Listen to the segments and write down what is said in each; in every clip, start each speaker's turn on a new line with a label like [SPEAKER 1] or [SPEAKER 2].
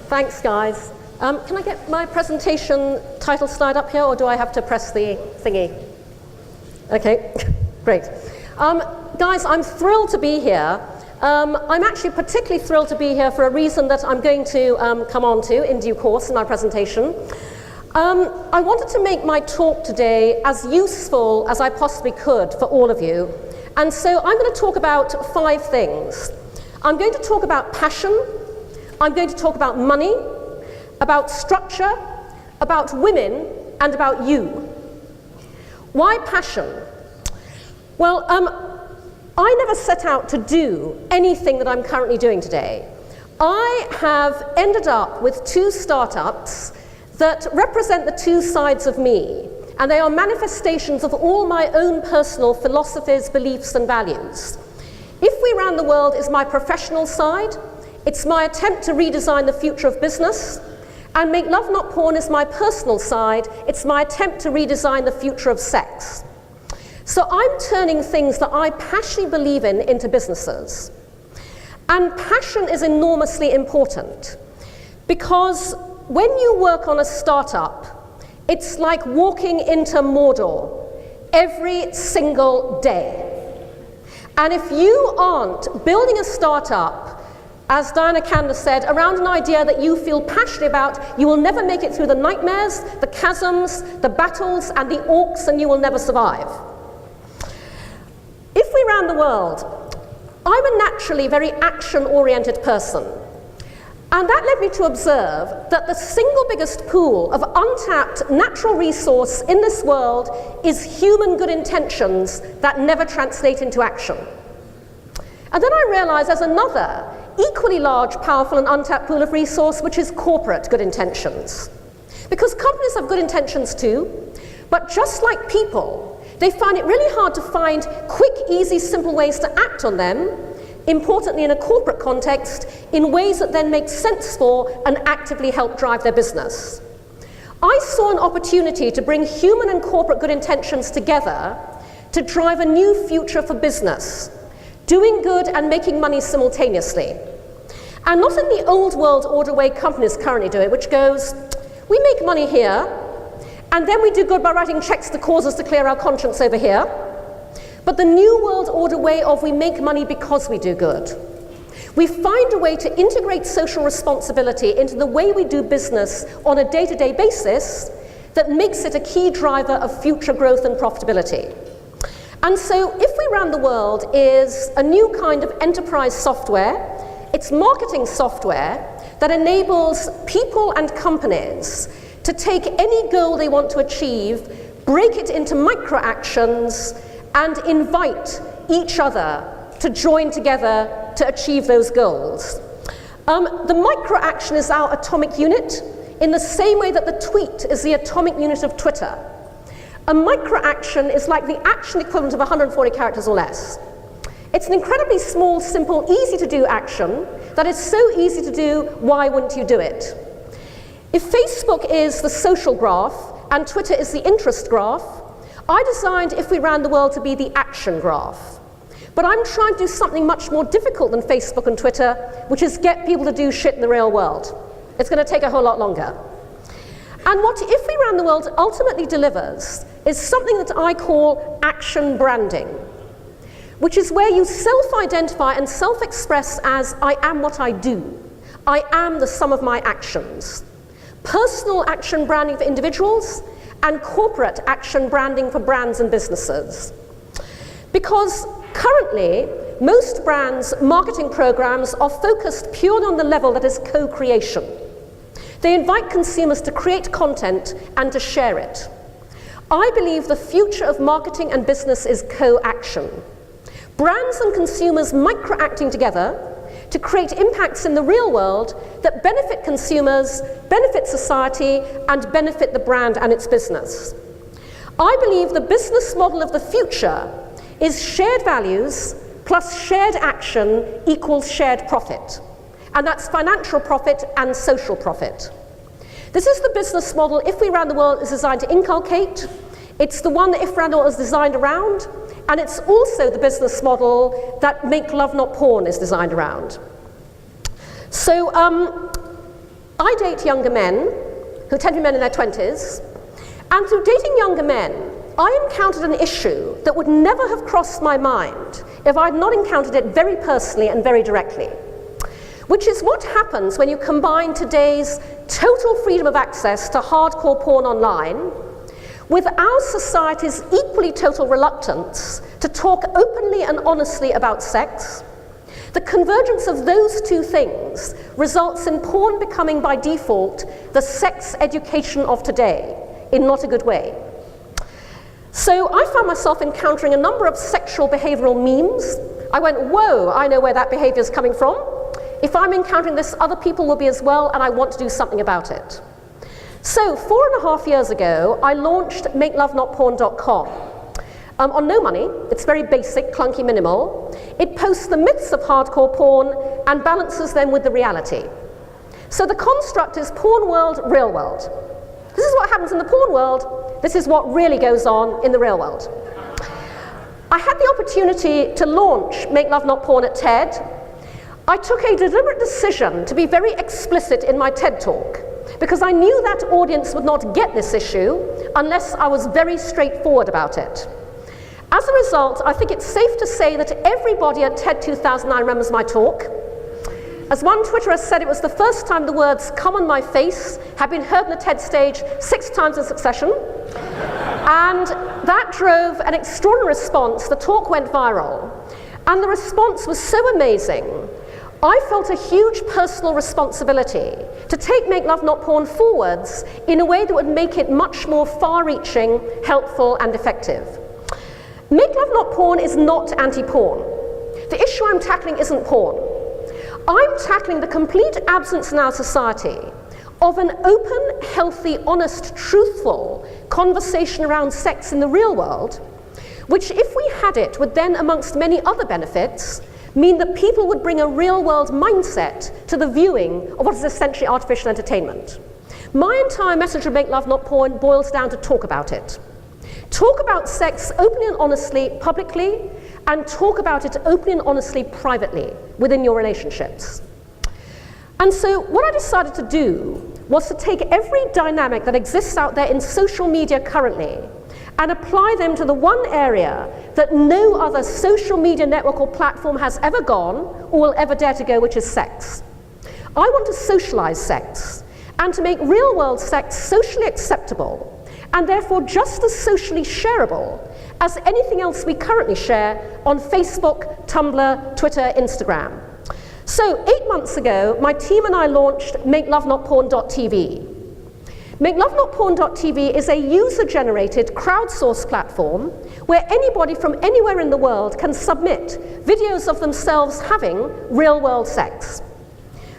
[SPEAKER 1] Thanks, guys. Can I get my presentation title slide up here, or do I have to press the thingy? Okay, great. Guys, I'm thrilled to be here. I'm actually particularly thrilled to be here for a reason that I'm going to come on to in due course in my presentation. I wanted to make my talk today as useful as I possibly could for all of you. And so I'm going to talk about 5 things. I'm going to talk about passion. I'm going to talk about money, about structure, about women, and about you. Why passion? Well, I never set out to do anything that I'm currently doing today. I have ended up with 2 startups that represent the 2 sides of me, and they are manifestations of all my own personal philosophies, beliefs, and values. If We Ran the World is my professional side. It's my attempt to redesign the future of business. And Make Love Not Porn is my personal side. It's my attempt to redesign the future of sex. So I'm turning things that I passionately believe in into businesses. And passion is enormously important, because when you work on a startup, it's like walking into Mordor every single day. And if you aren't building a startup, as Diana Candace said, around an idea that you feel passionate about, you will never make it through the nightmares, the chasms, the battles, and the orcs, and you will never survive. If we ran the world, I'm a naturally very action-oriented person. And that led me to observe that the single biggest pool of untapped natural resource in this world is human good intentions that never translate into action. And then I realized there's another equally large, powerful, and untapped pool of resource, which is corporate good intentions. Because companies have good intentions too, but just like people, they find it really hard to find quick, easy, simple ways to act on them, importantly in a corporate context, in ways that then make sense for and actively help drive their business. I saw an opportunity to bring human and corporate good intentions together to drive a new future for business, doing good and making money simultaneously. And not in the old world order way companies currently do it, which goes, we make money here, and then we do good by writing checks to causes to clear our conscience over here. But the new world order way of we make money because we do good. We find a way to integrate social responsibility into the way we do business on a day-to-day basis that makes it a key driver of future growth and profitability. And so If We Ran the World is a new kind of enterprise software. It's marketing software that enables people and companies to take any goal they want to achieve, break it into micro actions, and invite each other to join together to achieve those goals. The micro action is our atomic unit, in the same way that the tweet is the atomic unit of Twitter. A micro-action is like the action equivalent of 140 characters or less. It's an incredibly small, simple, easy-to-do action that is so easy to do, why wouldn't you do it? If Facebook is the social graph and Twitter is the interest graph, I designed If We Ran the World to be the action graph. But I'm trying to do something much more difficult than Facebook and Twitter, which is get people to do shit in the real world. It's going to take a whole lot longer. And what If We Ran the World ultimately delivers is something that I call action branding, which is where you self-identify and self-express as I am what I do. I am the sum of my actions. Personal action branding for individuals and corporate action branding for brands and businesses. Because currently, most brands' marketing programs are focused purely on the level that is co-creation. They invite consumers to create content and to share it. I believe the future of marketing and business is co-action. Brands and consumers micro-acting together to create impacts in the real world that benefit consumers, benefit society, and benefit the brand and its business. I believe the business model of the future is shared values plus shared action equals shared profit. And that's financial profit and social profit. This is the business model If We Ran the World is designed to inculcate. It's the one that If We Ran the World is designed around. And it's also the business model that Make Love Not Porn is designed around. So I date younger men, who tend to be men in their 20s, and through dating younger men, I encountered an issue that would never have crossed my mind if I had not encountered it very personally and very directly, which is what happens when you combine today's total freedom of access to hardcore porn online with our society's equally total reluctance to talk openly and honestly about sex. The convergence of those two things results in porn becoming by default the sex education of today, in not a good way. So I found myself encountering a number of sexual behavioral memes. I went, whoa, I know where that behavior is coming from. If I'm encountering this, other people will be as well, and I want to do something about it. So 4.5 years ago, I launched MakeLoveNotPorn.com. On no money. It's very basic, clunky, minimal. It posts the myths of hardcore porn and balances them with the reality. So the construct is porn world, real world. This is what happens in the porn world. This is what really goes on in the real world. I had the opportunity to launch Make Love Not Porn at TED. I took a deliberate decision to be very explicit in my TED talk, because I knew that audience would not get this issue unless I was very straightforward about it. As a result, I think it's safe to say that everybody at TED 2009 remembers my talk. As one Twitterer said, it was the first time the words "come on my face" had been heard on the TED stage 6 times in succession. And that drove an extraordinary response. The talk went viral. And the response was so amazing, I felt a huge personal responsibility to take Make Love Not Porn forwards in a way that would make it much more far-reaching, helpful, and effective. Make Love Not Porn is not anti-porn. The issue I'm tackling isn't porn. I'm tackling the complete absence in our society of an open, healthy, honest, truthful conversation around sex in the real world, which, if we had it, would then, amongst many other benefits, mean that people would bring a real-world mindset to the viewing of what is essentially artificial entertainment. My entire message of Make Love Not Porn boils down to talk about it. Talk about sex openly and honestly, publicly, and talk about it openly and honestly, privately, within your relationships. And so what I decided to do was to take every dynamic that exists out there in social media currently and apply them to the one area that no other social media network or platform has ever gone or will ever dare to go, which is sex. I want to socialize sex and to make real-world sex socially acceptable and therefore just as socially shareable as anything else we currently share on Facebook, Tumblr, Twitter, Instagram. So 8 months ago, my team and I launched MakeLoveNotPorn.tv. MakeLoveNotPorn.tv is a user-generated, crowdsourced platform where anybody from anywhere in the world can submit videos of themselves having real-world sex.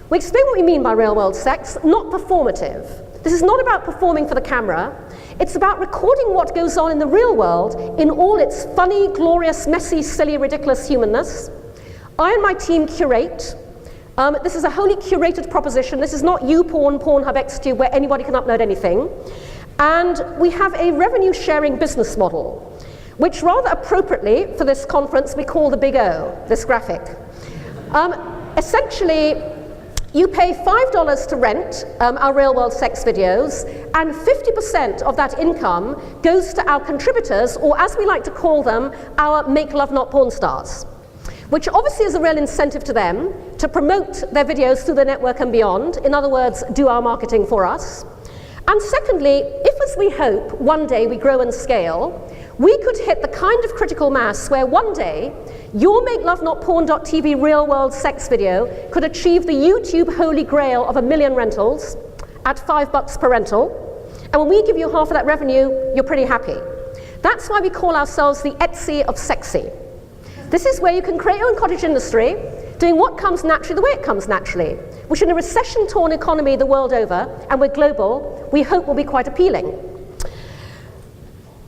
[SPEAKER 1] We explain what we mean by real-world sex, not performative. This is not about performing for the camera. It's about recording what goes on in the real world in all its funny, glorious, messy, silly, ridiculous humanness. I and my team curate. This is a wholly curated proposition. This is not YouPorn, Pornhub, XTube, where anybody can upload anything. And we have a revenue-sharing business model, which rather appropriately for this conference we call the Big O, this graphic. Essentially, you pay $5 to rent our real-world sex videos, and 50% of that income goes to our contributors, or as we like to call them, our Make Love Not Porn stars, which obviously is a real incentive to them to promote their videos through the network and beyond. In other words, do our marketing for us. And secondly, if, as we hope, one day we grow and scale, we could hit the kind of critical mass where one day your MakeLoveNotPorn.tv real-world sex video could achieve the YouTube holy grail of 1 million rentals at $5 per rental. And when we give you half of that revenue, you're pretty happy. That's why we call ourselves the Etsy of sexy. This is where you can create your own cottage industry, doing what comes naturally the way it comes naturally, which in a recession-torn economy the world over, and we're global, we hope will be quite appealing.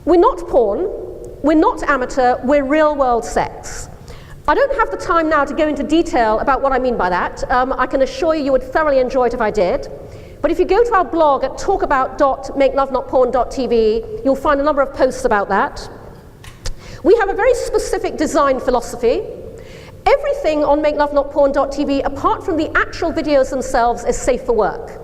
[SPEAKER 1] We're not porn, we're not amateur, we're real-world sex. I don't have the time now to go into detail about what I mean by that. I can assure you would thoroughly enjoy it if I did. But if you go to our blog at talkabout.makelovenotporn.tv, you'll find a number of posts about that. We have a very specific design philosophy. Everything on MakeLoveNotPorn.tv, apart from the actual videos themselves, is safe for work.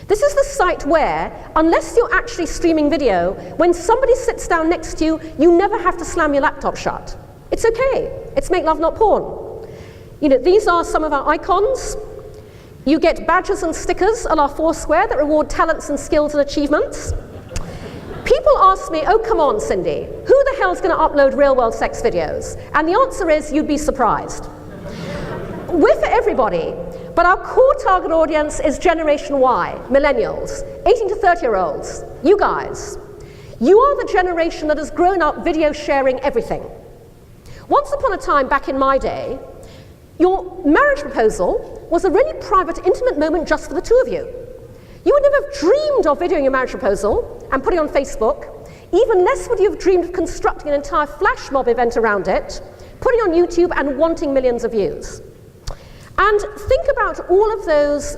[SPEAKER 1] This is the site where, unless you're actually streaming video, when somebody sits down next to you, you never have to slam your laptop shut. It's okay. It's make love, not porn. You know, these are some of our icons. You get badges and stickers a la Foursquare that reward talents and skills and achievements. People ask me, oh, come on, Cindy, who the hell's going to upload real-world sex videos? And the answer is, you'd be surprised. We're for everybody, but our core target audience is Generation Y, millennials, 18 to 30-year-olds, you guys. You are the generation that has grown up video sharing everything. Once upon a time, back in my day, your marriage proposal was a really private, intimate moment just for the two of you. You would never have dreamed of videoing your marriage proposal and putting it on Facebook. Even less would you have dreamed of constructing an entire flash mob event around it, putting it on YouTube and wanting millions of views. And think about all of those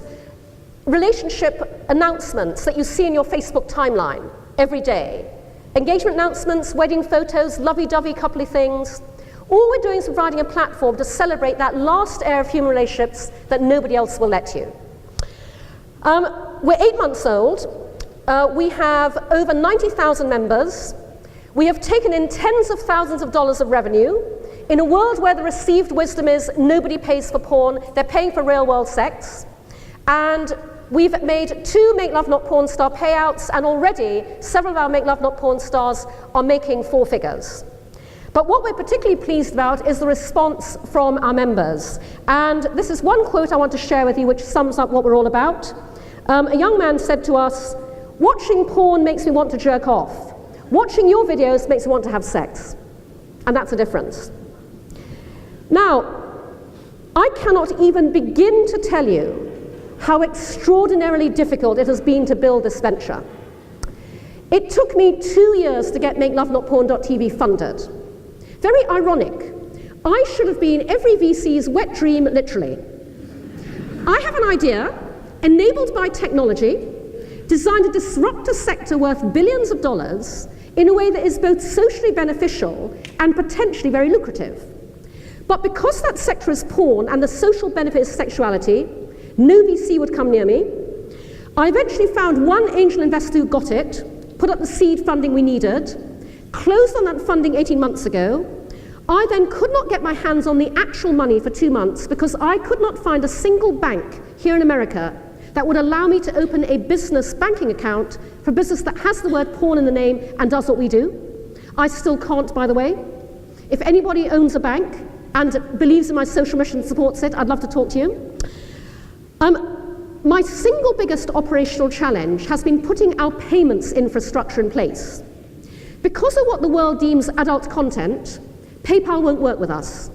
[SPEAKER 1] relationship announcements that you see in your Facebook timeline every day. Engagement announcements, wedding photos, lovey-dovey coupley things. All we're doing is providing a platform to celebrate that last era of human relationships that nobody else will let you. We're 8 months old. We have over 90,000 members. We have taken in tens of thousands of dollars of revenue. In a world where the received wisdom is nobody pays for porn, they're paying for real-world sex. And we've made 2 Make Love Not Porn star payouts, and already several of our Make Love Not Porn stars are making 4 figures. But what we're particularly pleased about is the response from our members. And this is one quote I want to share with you which sums up what we're all about. A young man said to us, "Watching porn makes me want to jerk off. Watching your videos makes me want to have sex." And that's the difference. Now, I cannot even begin to tell you how extraordinarily difficult it has been to build this venture. It took me 2 years to get MakeLoveNotPorn.tv funded. Very ironic. I should have been every VC's wet dream, literally. I have an idea, enabled by technology, designed to disrupt a sector worth billions of dollars in a way that is both socially beneficial and potentially very lucrative. But because that sector is porn and the social benefit is sexuality, no VC would come near me. I eventually found one angel investor who got it, put up the seed funding we needed, closed on that funding 18 months ago. I then could not get my hands on the actual money for 2 months because I could not find a single bank here in America that would allow me to open a business banking account for a business that has the word porn in the name and does what we do. I still can't, by the way. If anybody owns a bank and believes in my social mission and supports it, I'd love to talk to you. My single biggest operational challenge has been putting our payments infrastructure in place. Because of what the world deems adult content, PayPal won't work with us.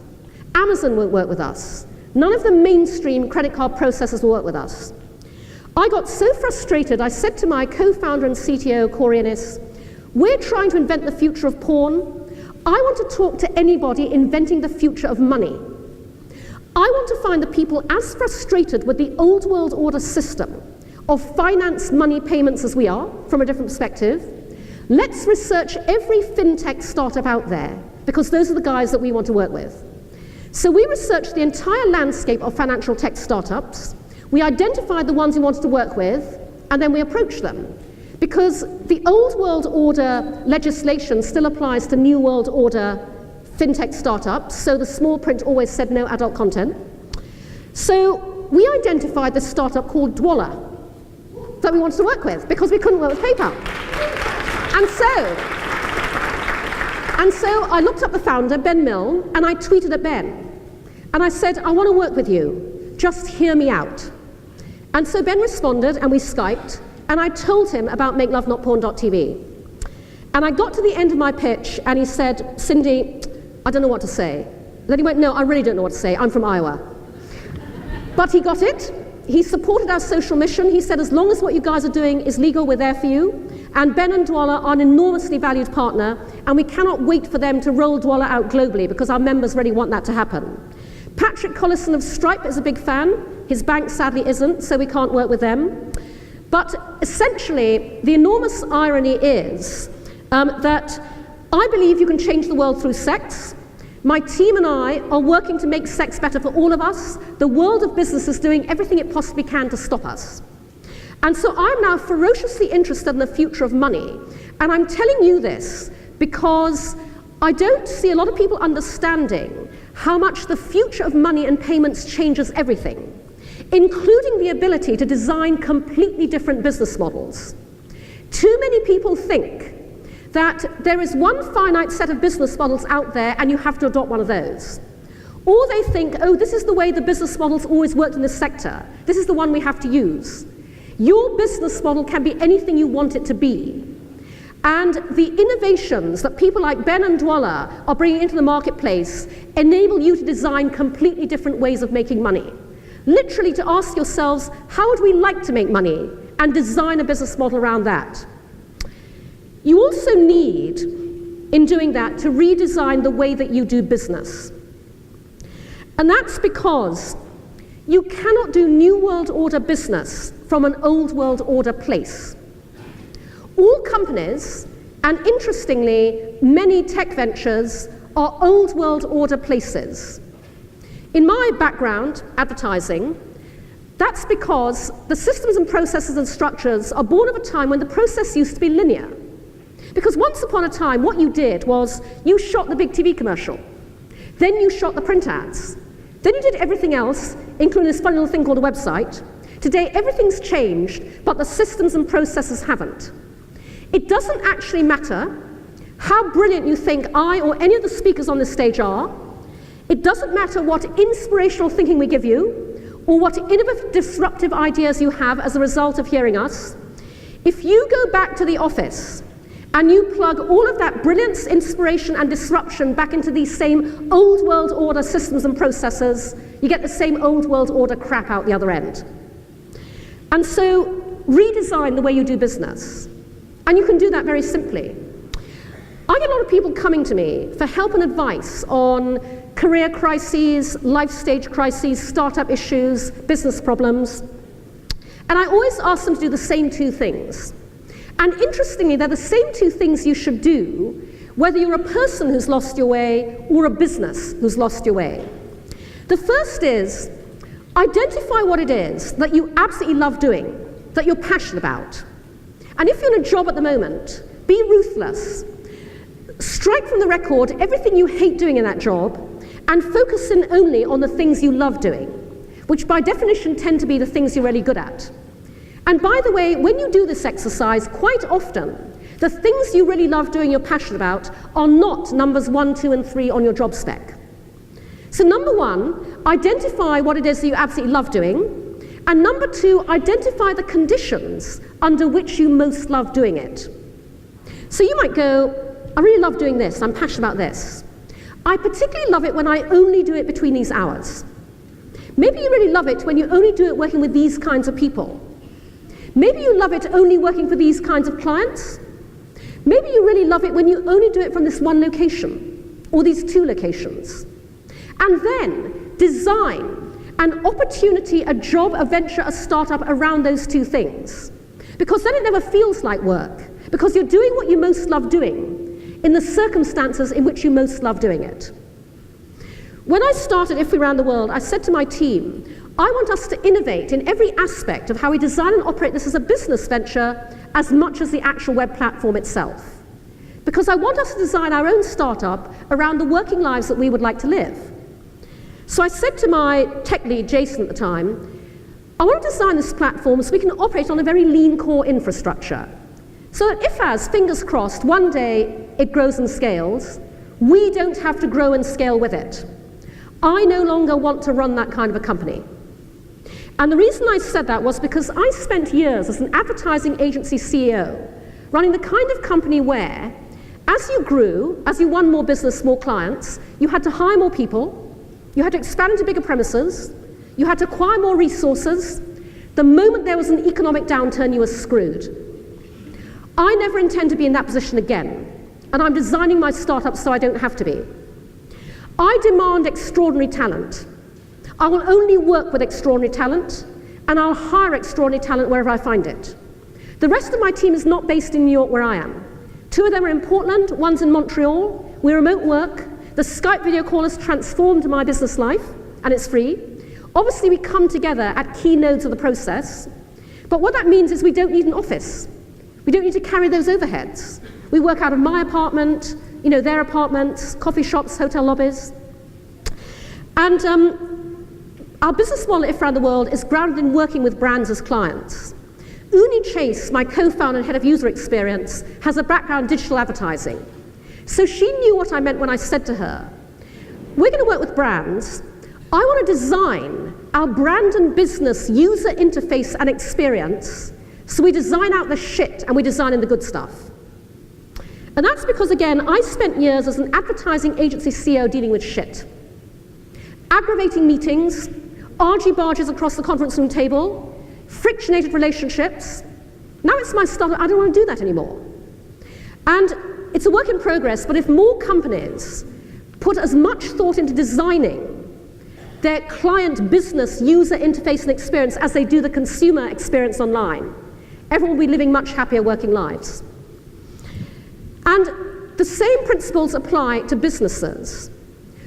[SPEAKER 1] Amazon won't work with us. None of the mainstream credit card processors will work with us. I got so frustrated, I said to my co-founder and CTO, Corey Ennis, we're trying to invent the future of porn. I want to talk to anybody inventing the future of money. I want to find the people as frustrated with the old world order system of finance, money, payments as we are, from a different perspective. Let's research every fintech startup out there, because those are the guys that we want to work with. So we researched the entire landscape of financial tech startups. We identified the ones we wanted to work with, and then we approached them. Because the old world order legislation still applies to new world order fintech startups, so the small print always said no adult content. So we identified this startup called Dwolla that we wanted to work with, because we couldn't work with PayPal. And so I looked up the founder, Ben Milne, and I tweeted at Ben. And I said, I want to work with you. Just hear me out. And so Ben responded, and we Skyped, and I told him about MakeLoveNotPorn.tv. And I got to the end of my pitch, and he said, Cindy, I don't know what to say. Then he went, no, I really don't know what to say. I'm from Iowa. But he got it. He supported our social mission. He said, as long as what you guys are doing is legal, we're there for you. And Ben and Dwolla are an enormously valued partner, and we cannot wait for them to roll Dwolla out globally, because our members really want that to happen. Patrick Collison of Stripe is a big fan. His bank sadly isn't, so we can't work with them. But essentially, the enormous irony is that I believe you can change the world through sex. My team and I are working to make sex better for all of us. The world of business is doing everything it possibly can to stop us. And so I'm now ferociously interested in the future of money. And I'm telling you this because I don't see a lot of people understanding how much the future of money and payments changes everything, including the ability to design completely different business models. Too many people think that there is one finite set of business models out there and you have to adopt one of those. Or they think, oh, this is the way the business models always worked in this sector. This is the one we have to use. Your business model can be anything you want it to be. And the innovations that people like Ben and Dwala are bringing into the marketplace enable you to design completely different ways of making money. Literally to ask yourselves, how would we like to make money? And design a business model around that. You also need, in doing that, to redesign the way that you do business. And that's because you cannot do New World Order business from an Old World Order place. All companies, and interestingly, many tech ventures, are Old World Order places. In my background, advertising, that's because the systems and processes and structures are born of a time when the process used to be linear. Because once upon a time, what you did was you shot the big TV commercial. Then you shot the print ads. Then you did everything else, including this funny little thing called a website. Today, everything's changed, but the systems and processes haven't. It doesn't actually matter how brilliant you think I or any of the speakers on this stage are. It doesn't matter what inspirational thinking we give you, or what innovative, disruptive ideas you have as a result of hearing us. If you go back to the office and you plug all of that brilliance, inspiration, and disruption back into these same Old World Order systems and processes, you get the same Old World Order crap out the other end. And so, redesign the way you do business. And you can do that very simply. I get a lot of people coming to me for help and advice on career crises, life stage crises, startup issues, business problems. And I always ask them to do the same two things. And interestingly, they're the same two things you should do, whether you're a person who's lost your way or a business who's lost your way. The first is, identify what it is that you absolutely love doing, that you're passionate about. And if you're in a job at the moment, be ruthless. Strike from the record everything you hate doing in that job and focus in only on the things you love doing, which by definition tend to be the things you're really good at. And by the way, when you do this exercise, quite often, the things you really love doing, you're passionate about, are not numbers 1, 2, and 3 on your job spec. So number 1, identify what it is that you absolutely love doing. And number 2, identify the conditions under which you most love doing it. So you might go, I really love doing this, I'm passionate about this. I particularly love it when I only do it between these hours. Maybe you really love it when you only do it working with these kinds of people. Maybe you love it only working for these kinds of clients. Maybe you really love it when you only do it from this one location, or these 2 locations. And then design an opportunity, a job, a venture, a startup around those 2 things. Because then it never feels like work, because you're doing what you most love doing in the circumstances in which you most love doing it. When I started If We Ran the World, I said to my team, I want us to innovate in every aspect of how we design and operate this as a business venture as much as the actual web platform itself. Because I want us to design our own startup around the working lives that we would like to live. So I said to my tech lead, Jason, at the time, I want to design this platform so we can operate on a very lean core infrastructure. So that if, as fingers crossed, one day it grows and scales, we don't have to grow and scale with it. I no longer want to run that kind of a company. And the reason I said that was because I spent years as an advertising agency CEO running the kind of company where, as you grew, as you won more business, more clients, you had to hire more people, you had to expand into bigger premises, you had to acquire more resources. The moment there was an economic downturn, you were screwed. I never intend to be in that position again, and I'm designing my startup so I don't have to be. I demand extraordinary talent. I will only work with extraordinary talent, and I'll hire extraordinary talent wherever I find it. The rest of my team is not based in New York where I am. 2 of them are in Portland, one's in Montreal. We remote work. The Skype video call has transformed my business life, and it's free. Obviously, we come together at key nodes of the process, But what that means is we don't need an office. We don't need to carry those overheads. We work out of my apartment, their apartments, coffee shops, hotel lobbies. And our business model, if around the world, is grounded in working with brands as clients. Uni Chase, my co-founder and head of user experience, has a background in digital advertising. So she knew what I meant when I said to her, we're going to work with brands. I want to design our brand and business user interface and experience, so we design out the shit and we design in the good stuff. And that's because, again, I spent years as an advertising agency CEO dealing with shit. Aggravating meetings, argy-barges across the conference room table, frictionated relationships. Now it's my style, I don't want to do that anymore. And it's a work in progress, but if more companies put as much thought into designing their client business user interface and experience as they do the consumer experience online, everyone will be living much happier working lives. And the same principles apply to businesses.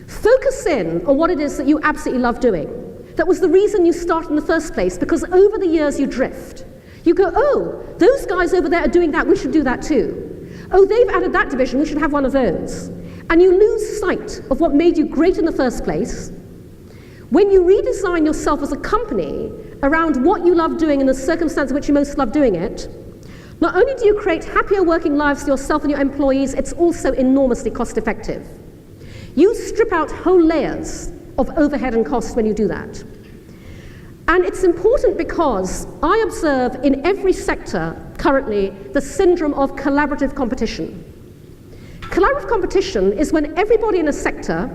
[SPEAKER 1] Focus in on what it is that you absolutely love doing. That was the reason you started in the first place, because over the years you drift. You go, oh, those guys over there are doing that, we should do that too. Oh, they've added that division, we should have one of those. And you lose sight of what made you great in the first place. When you redesign yourself as a company around what you love doing and the circumstance in which you most love doing it, not only do you create happier working lives for yourself and your employees, it's also enormously cost effective. You strip out whole layers of overhead and cost when you do that. And it's important because I observe in every sector currently the syndrome of collaborative competition. Collaborative competition is when everybody in a sector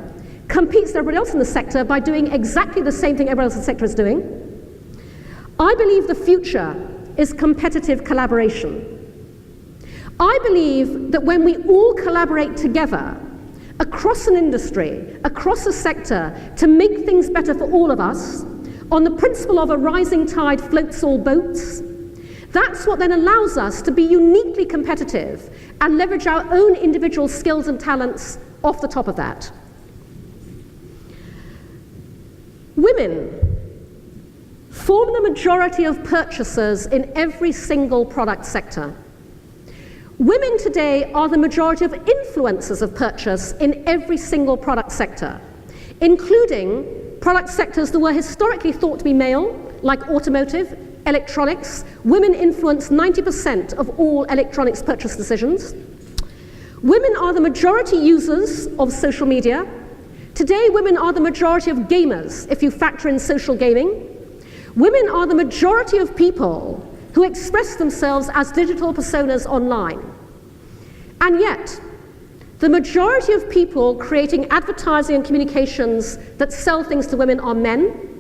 [SPEAKER 1] competes with everybody else in the sector by doing exactly the same thing everyone else in the sector is doing. I believe the future is competitive collaboration. I believe that when we all collaborate together across an industry, across a sector, to make things better for all of us, on the principle of a rising tide floats all boats, that's what then allows us to be uniquely competitive and leverage our own individual skills and talents off the top of that. Women form the majority of purchasers in every single product sector. Women today are the majority of influencers of purchase in every single product sector, including product sectors that were historically thought to be male, like automotive, electronics. Women influence 90% of all electronics purchase decisions. Women are the majority users of social media. Today, women are the majority of gamers, if you factor in social gaming. Women are the majority of people who express themselves as digital personas online. And yet, the majority of people creating advertising and communications that sell things to women are men.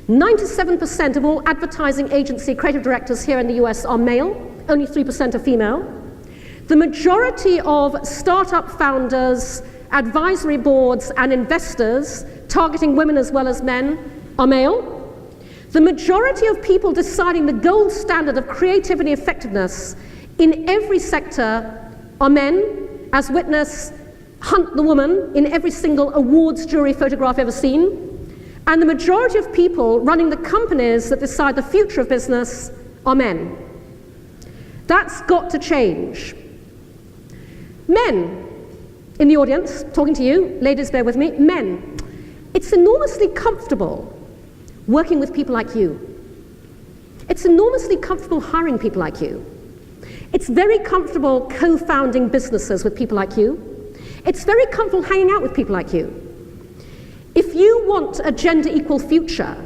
[SPEAKER 1] 97% of all advertising agency creative directors here in the US are male, only 3% are female. The majority of startup founders, advisory boards, and investors targeting women as well as men are male. The majority of people deciding the gold standard of creativity and effectiveness in every sector are men, as witness Hunt the Woman in every single awards jury photograph ever seen. And the majority of people running the companies that decide the future of business are men. That's got to change. Men in the audience, talking to you, ladies, bear with me, men, it's enormously comfortable working with people like you. It's enormously comfortable hiring people like you. It's very comfortable co-founding businesses with people like you. It's very comfortable hanging out with people like you. If you want a gender equal future,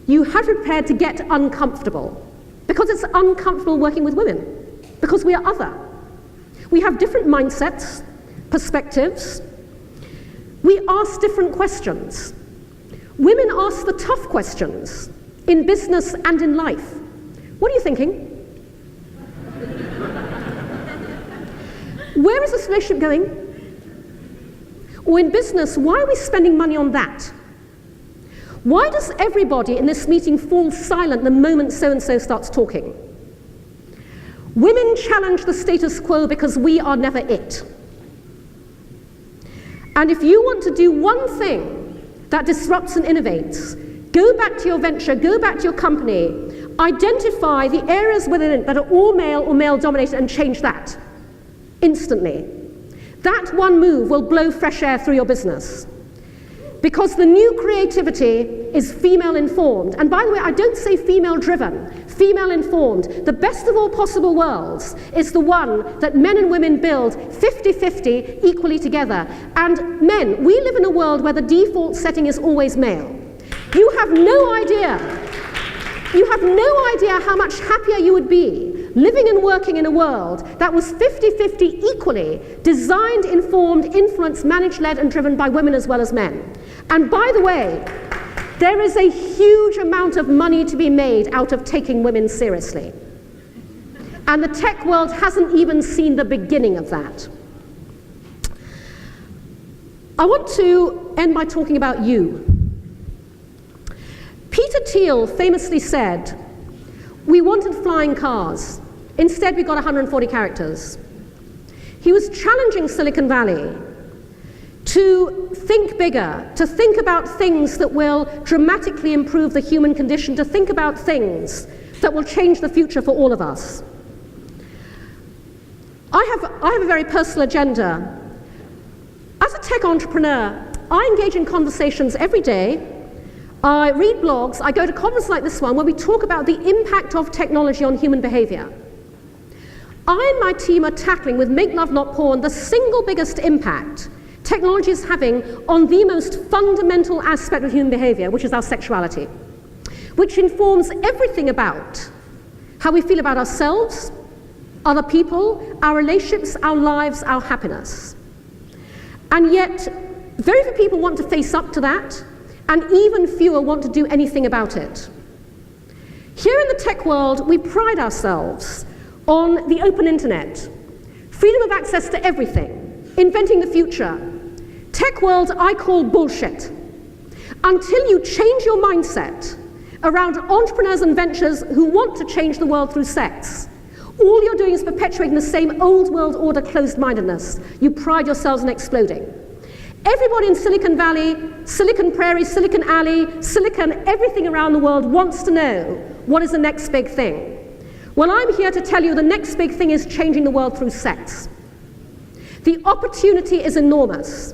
[SPEAKER 1] you have to be prepared to get uncomfortable, because it's uncomfortable working with women, because we are other. We have different mindsets, perspectives. We ask different questions. Women ask the tough questions in business and in life. What are you thinking? Where is this relationship going? Or in business, why are we spending money on that? Why does everybody in this meeting fall silent the moment so-and-so starts talking? Women challenge the status quo because we are never it. And if you want to do one thing that disrupts and innovates, go back to your venture, go back to your company, identify the areas within it that are all male or male-dominated and change that instantly. That one move will blow fresh air through your business. Because the new creativity is female-informed. And by the way, I don't say female-driven, female-informed. The best of all possible worlds is the one that men and women build 50-50 equally together. And men, we live in a world where the default setting is always male. You have no idea how much happier you would be living and working in a world that was 50-50 equally, designed, informed, influenced, managed, led, and driven by women as well as men. And by the way, there is a huge amount of money to be made out of taking women seriously. And the tech world hasn't even seen the beginning of that. I want to end by talking about you. Peter Thiel famously said, "We wanted flying cars. Instead, we got 140 characters." He was challenging Silicon Valley to think bigger, to think about things that will dramatically improve the human condition, to think about things that will change the future for all of us. I have a very personal agenda. As a tech entrepreneur, I engage in conversations every day. I read blogs, I go to conferences like this one where we talk about the impact of technology on human behavior. I and my team are tackling with Make Love Not Porn the single biggest impact technology is having on the most fundamental aspect of human behavior, which is our sexuality, which informs everything about how we feel about ourselves, other people, our relationships, our lives, our happiness. And yet, very few people want to face up to that, and even fewer want to do anything about it. Here in the tech world, we pride ourselves on the open internet, freedom of access to everything, inventing the future. Tech world I call bullshit. Until you change your mindset around entrepreneurs and ventures who want to change the world through sex, all you're doing is perpetuating the same old world order closed-mindedness. You pride yourselves in exploding. Everybody in Silicon Valley, Silicon Prairie, Silicon Alley, everything around the world wants to know what is the next big thing. Well, I'm here to tell you the next big thing is changing the world through sex. The opportunity is enormous.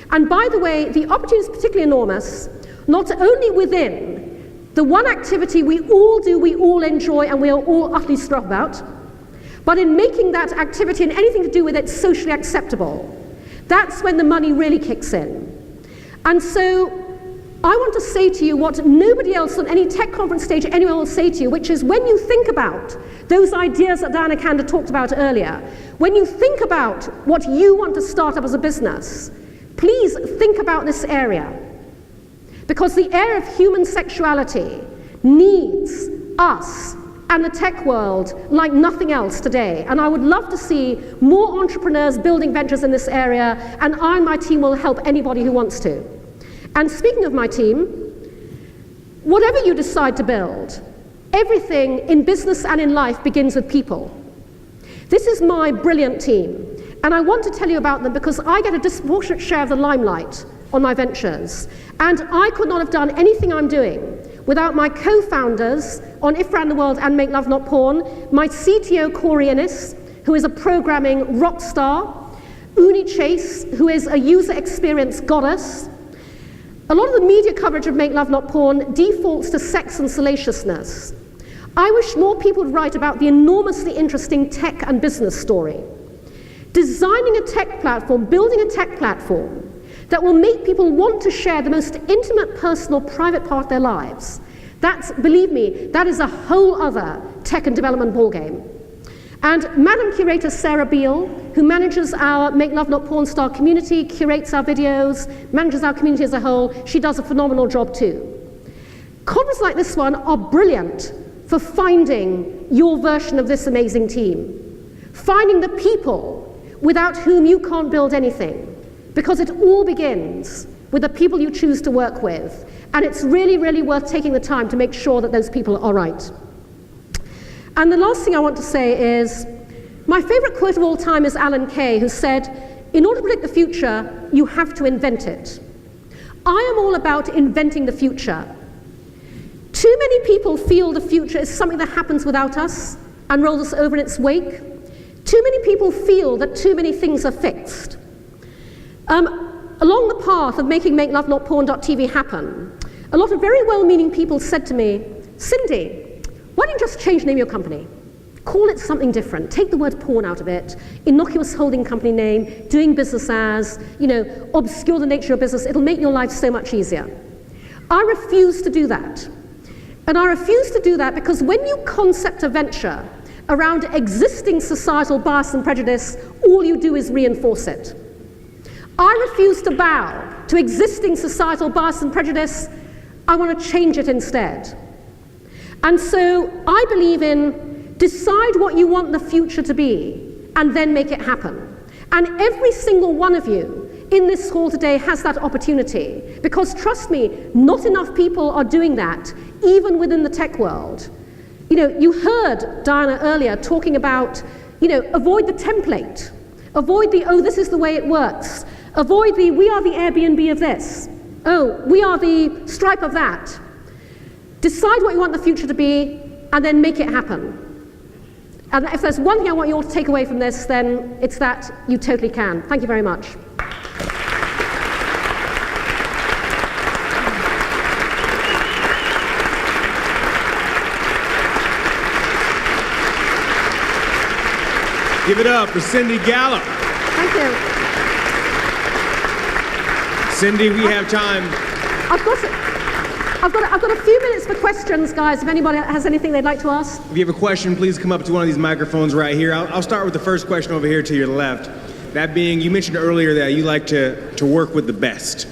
[SPEAKER 1] And by the way, the opportunity is particularly enormous, not only within the one activity we all do, we all enjoy, and we are all utterly struck about, but in making that activity and anything to do with it socially acceptable. That's when the money really kicks in. And so I want to say to you what nobody else on any tech conference stage anywhere will say to you, which is when you think about those ideas that Diana Kanda talked about earlier, when you think about what you want to start up as a business, please think about this area. Because the area of human sexuality needs us and the tech world like nothing else today. And I would love to see more entrepreneurs building ventures in this area, and I and my team will help anybody who wants to. And speaking of my team, whatever you decide to build, everything in business and in life begins with people. This is my brilliant team, and I want to tell you about them because I get a disproportionate share of the limelight on my ventures. And I could not have done anything I'm doing without my co-founders on If Around the World and Make Love Not Porn, my CTO, Corey Innes, who is a programming rock star, Uni Chase, who is a user experience goddess. A lot of the media coverage of Make Love Not Porn defaults to sex and salaciousness. I wish more people would write about the enormously interesting tech and business story. Designing a tech platform, building a tech platform that will make people want to share the most intimate, personal, private part of their lives. That's, believe me, that is a whole other tech and development ballgame. And Madam Curator Sarah Beale, who manages our Make Love Not Porn Star community, curates our videos, manages our community as a whole, she does a phenomenal job too. Conferences like this one are brilliant for finding your version of this amazing team. Finding the people without whom you can't build anything. Because it all begins with the people you choose to work with. And it's really, really worth taking the time to make sure that those people are right. And the last thing I want to say is, my favorite quote of all time is Alan Kay, who said, in order to predict the future, you have to invent it. I am all about inventing the future. Too many people feel the future is something that happens without us and rolls us over in its wake. Too many people feel that too many things are fixed. Along the path of making Make Love Not Porn.tv happen, a lot of very well-meaning people said to me, Cindy, why don't you just change the name of your company? Call it something different. Take the word porn out of it, innocuous holding company name, doing business as, obscure the nature of your business. It'll make your life so much easier. I refuse to do that. And I refuse to do that because when you concept a venture around existing societal bias and prejudice, all you do is reinforce it. I refuse to bow to existing societal bias and prejudice. I want to change it instead. And so I believe in decide what you want the future to be and then make it happen. And every single one of you in this hall today has that opportunity, because trust me, not enough people are doing that, even within the tech world. You heard Diana earlier talking about, avoid the template, avoid the, oh, this is the way it works, avoid the, we are the Airbnb of this, oh, we are the Stripe of that. Decide what you want the future to be, and then make it happen. And if there's one thing I want you all to take away from this, then it's that you totally can. Thank you very much.
[SPEAKER 2] Give it up for Cindy Gallop.
[SPEAKER 1] Thank you.
[SPEAKER 2] Cindy, we have time.
[SPEAKER 1] I've got a few minutes for questions, guys, if anybody has anything they'd like to ask.
[SPEAKER 2] If you have a question, please come up to one of these microphones right here. I'll start with the first question over here to your left. That being, you mentioned earlier that you like to work with the best.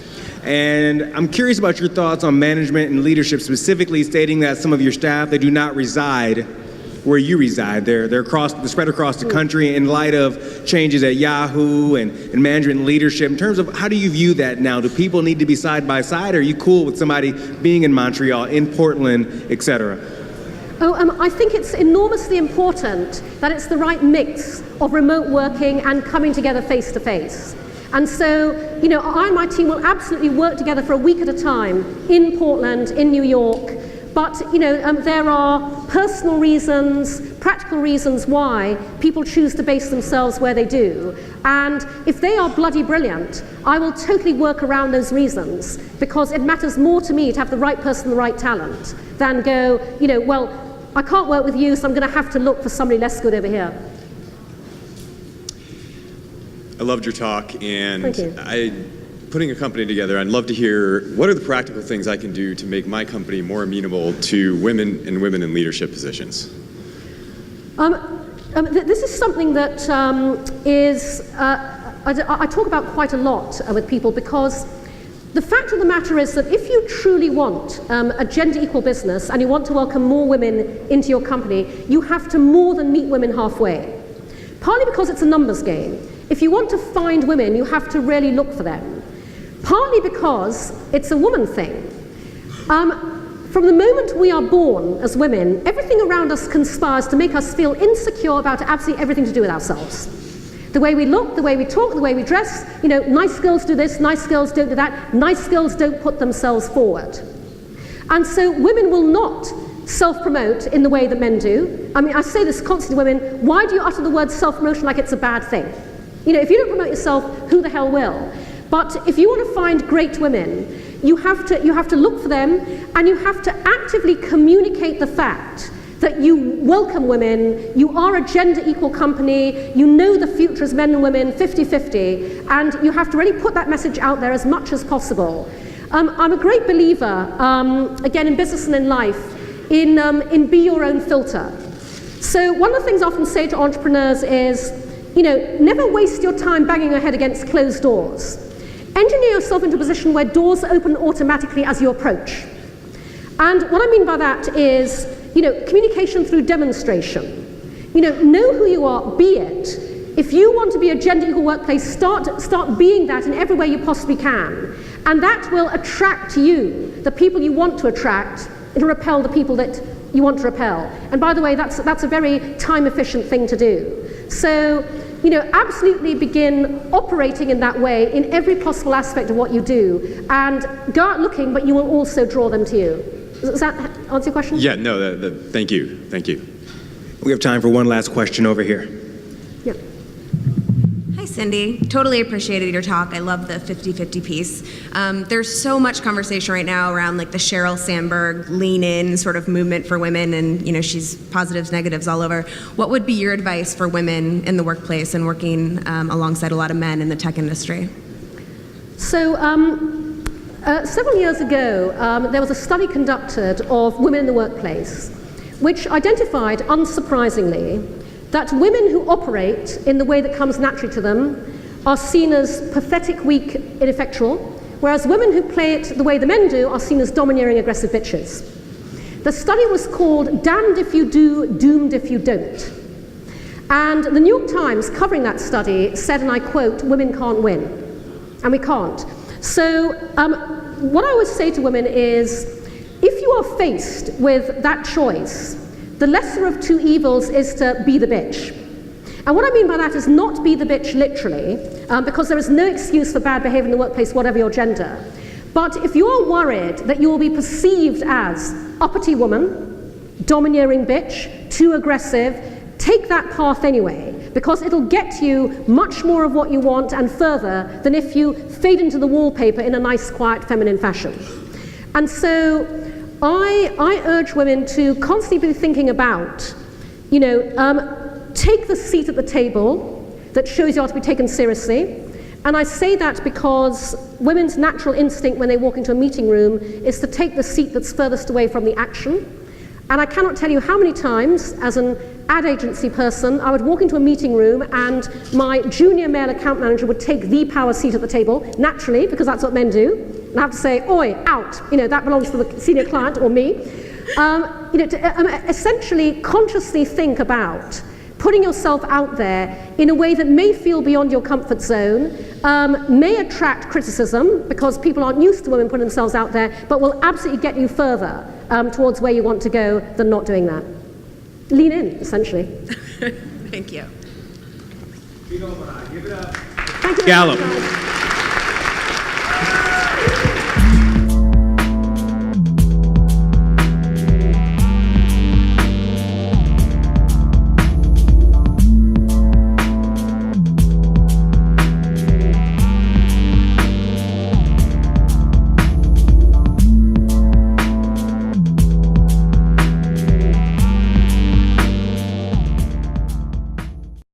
[SPEAKER 2] And I'm curious about your thoughts on management and leadership, specifically stating that some of your staff, they do not reside where you reside. They're spread across the country in light of changes at Yahoo and management and leadership. In terms of how do you view that now? Do people need to be side by side? Or are you cool with somebody being in Montreal, in Portland, et cetera?
[SPEAKER 1] I think it's enormously important that it's the right mix of remote working and coming together face to face. And so, I and my team will absolutely work together for a week at a time in Portland, in New York. But, there are personal reasons, practical reasons why people choose to base themselves where they do. And if they are bloody brilliant, I will totally work around those reasons, because it matters more to me to have the right person, the right talent, than go, well, I can't work with you, so I'm going to have to look for somebody less good over here.
[SPEAKER 3] I loved your talk, and
[SPEAKER 1] Thank you.
[SPEAKER 3] Putting a company together, I'd love to hear what are the practical things I can do to make my company more amenable to women in leadership positions.
[SPEAKER 1] This is something that I talk about quite a lot with people, because the fact of the matter is that if you truly want a gender equal business and you want to welcome more women into your company, you have to more than meet women halfway. Partly because it's a numbers game. If you want to find women, you have to really look for them. Partly because it's a woman thing. From the moment we are born as women, everything around us conspires to make us feel insecure about absolutely everything to do with ourselves. The way we look, the way we talk, the way we dress, nice girls do this, nice girls don't do that, nice girls don't put themselves forward. And so women will not self-promote in the way that men do. I say this constantly to women, why do you utter the word self-promotion like it's a bad thing? If you don't promote yourself, who the hell will? But if you want to find great women, you have to look for them, and you have to actively communicate the fact that you welcome women, you are a gender equal company, you know the future is men and women 50-50, and you have to really put that message out there as much as possible. I'm a great believer, again in business and in life, in be your own filter. So one of the things I often say to entrepreneurs is, never waste your time banging your head against closed doors. Engineer yourself into a position where doors open automatically as you approach. And what I mean by that is, communication through demonstration. Know who you are, be it. If you want to be a gender equal workplace, start being that in every way you possibly can. And that will attract to you the people you want to attract, and repel the people that you want to repel. And by the way, that's a very time-efficient thing to do. So, absolutely begin operating in that way in every possible aspect of what you do, and go out looking, but you will also draw them to you. Does that answer your question?
[SPEAKER 3] Yeah, no, thank you. Thank you.
[SPEAKER 2] We have time for one last question over here.
[SPEAKER 1] Yeah.
[SPEAKER 4] Hi, Cindy. Totally appreciated your talk. I love the 50-50 piece. There's so much conversation right now around like the Sheryl Sandberg lean in sort of movement for women, and she's positives, negatives all over. What would be your advice for women in the workplace and working alongside a lot of men in the tech industry?
[SPEAKER 1] So several years ago, there was a study conducted of women in the workplace, which identified, unsurprisingly, that women who operate in the way that comes naturally to them are seen as pathetic, weak, ineffectual, whereas women who play it the way the men do are seen as domineering, aggressive bitches. The study was called Damned If You Do, Doomed If You Don't. And the New York Times, covering that study, said, and I quote, "Women can't win." And we can't. So what I always say to women is, if you are faced with that choice, the lesser of two evils is to be the bitch. And what I mean by that is not be the bitch literally, because there is no excuse for bad behavior in the workplace, whatever your gender. But if you are worried that you will be perceived as uppity woman, domineering bitch, too aggressive, take that path anyway, because it'll get you much more of what you want and further than if you fade into the wallpaper in a nice, quiet, feminine fashion. And so I urge women to constantly be thinking about, take the seat at the table that shows you are to be taken seriously. And I say that because women's natural instinct when they walk into a meeting room is to take the seat that's furthest away from the action. And I cannot tell you how many times, as an ad agency person, I would walk into a meeting room and my junior male account manager would take the power seat at the table, naturally, because that's what men do. And I have to say, "Oi, out," that belongs to the senior client or me. To essentially consciously think about putting yourself out there in a way that may feel beyond your comfort zone, may attract criticism because people aren't used to women putting themselves out there, but will absolutely get you further towards where you want to go than not doing that. Lean in, essentially.
[SPEAKER 4] Thank you.
[SPEAKER 2] Give it up.
[SPEAKER 1] Thank you.
[SPEAKER 2] Gallop.